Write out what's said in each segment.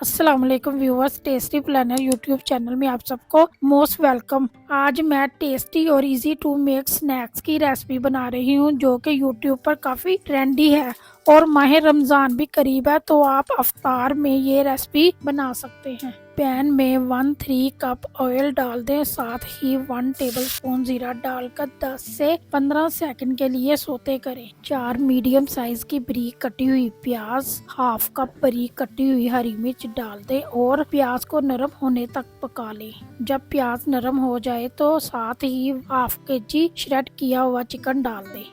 अस्सलाम वालेकुम viewers, tasty planner YouTube channel में आप सबको मोस्ट वेलकम। आज मैं टेस्टी और इजी टू मेक स्नैक्स की रेसिपी बना रही हूँ जो कि यूट्यूब पर काफ़ी ट्रेंडी है और माह रमज़ान भी करीब है, तो आप अफ्तार में ये रेसिपी बना सकते हैं। पैन में 1-3 कप ऑयल डाल दें, साथ ही 1 टेबलस्पून जीरा डालकर 10 से 15 सेकंड के लिए सोते करें। 4 मीडियम साइज की बारीक कटी हुई प्याज, हाफ कप बारीक कटी हुई हरी मिर्च डाल दें और प्याज को नरम होने तक पका लें। जब प्याज नरम हो जाए तो साथ ही हाफ केजी श्रेड किया हुआ चिकन डाल दें।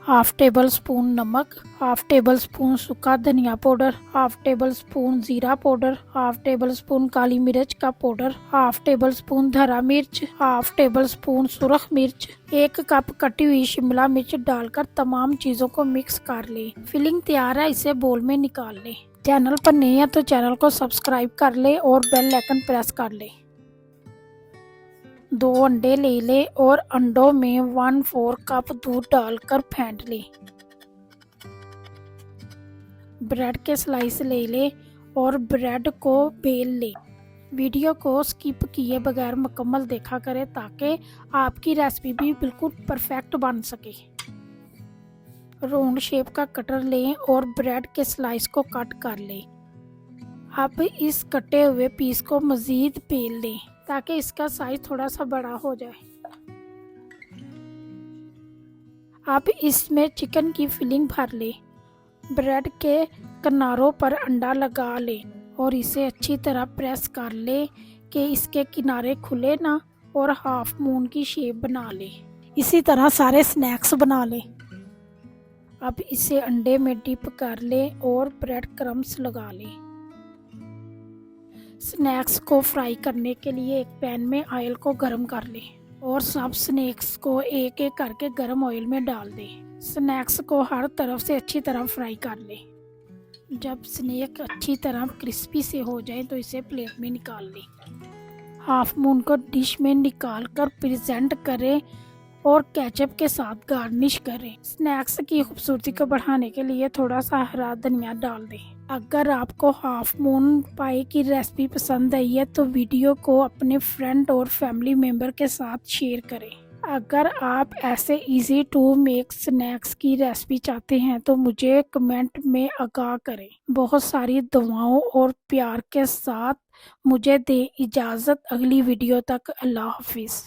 हाफ टेबल स्पून नमक, हाफ टेबल स्पून सूखा धनिया पाउडर, हाफ टेबल स्पून जीरा पाउडर, हाफ टेबल स्पून काली मिर्च का पाउडर, हाफ टेबल स्पून धरा मिर्च, हाफ टेबल स्पून सुरख मिर्च, 1 कप कटी हुई शिमला मिर्च डालकर तमाम चीजों को मिक्स कर ले। फिलिंग तैयार है, इसे बोल में निकाल ले। चैनल पर नए हैं तो चैनल को सब्सक्राइब कर ले और बेल आइकन प्रेस कर ले। 2 अंडे ले ले और अंडों में 1/4 कप दूध डालकर फेंट ले। ब्रेड के स्लाइस ले ले और ब्रेड को बेल ले। वीडियो को स्किप किए बगैर मुकम्मल देखा करें ताकि आपकी रेसिपी भी बिल्कुल परफेक्ट बन सके। राउंड शेप का कटर लें और ब्रेड के स्लाइस को कट कर लें। अब इस कटे हुए पीस को मज़ीद बेल लें ताकि इसका साइज थोड़ा सा बड़ा हो जाए। अब इसमें चिकन की फिलिंग भर ले। ब्रेड के किनारों पर अंडा लगा ले और इसे अच्छी तरह प्रेस कर ले कि इसके किनारे खुले ना और हाफ मून की शेप बना ले। इसी तरह सारे स्नैक्स बना ले। अब इसे अंडे में डिप कर ले और ब्रेड क्रम्स लगा ले। स्नैक्स को फ्राई करने के लिए एक पैन में ऑयल को गर्म कर ले और सब स्नैक्स को एक एक करके गर्म ऑयल में डाल दे। स्नैक्स को हर तरफ से अच्छी तरह फ्राई कर ले। जब स्नैक अच्छी तरह क्रिस्पी से हो जाए तो इसे प्लेट में निकाल ले। हाफ मून को डिश में निकाल कर प्रेजेंट करें और केचप के साथ गार्निश करें। स्नैक्स की खूबसूरती को बढ़ाने के लिए थोड़ा सा हरा धनिया डाल दें। अगर आपको हाफ मून पाई की रेसिपी पसंद आई है तो वीडियो को अपने फ्रेंड और फैमिली मेंबर के साथ शेयर करें। अगर आप ऐसे इजी टू मेक स्नैक्स की रेसिपी चाहते हैं तो मुझे कमेंट में आगाह करें। बहुत सारी दुआओं और प्यार के साथ मुझे दे इजाज़त। अगली वीडियो तक अल्लाह हाफिज़।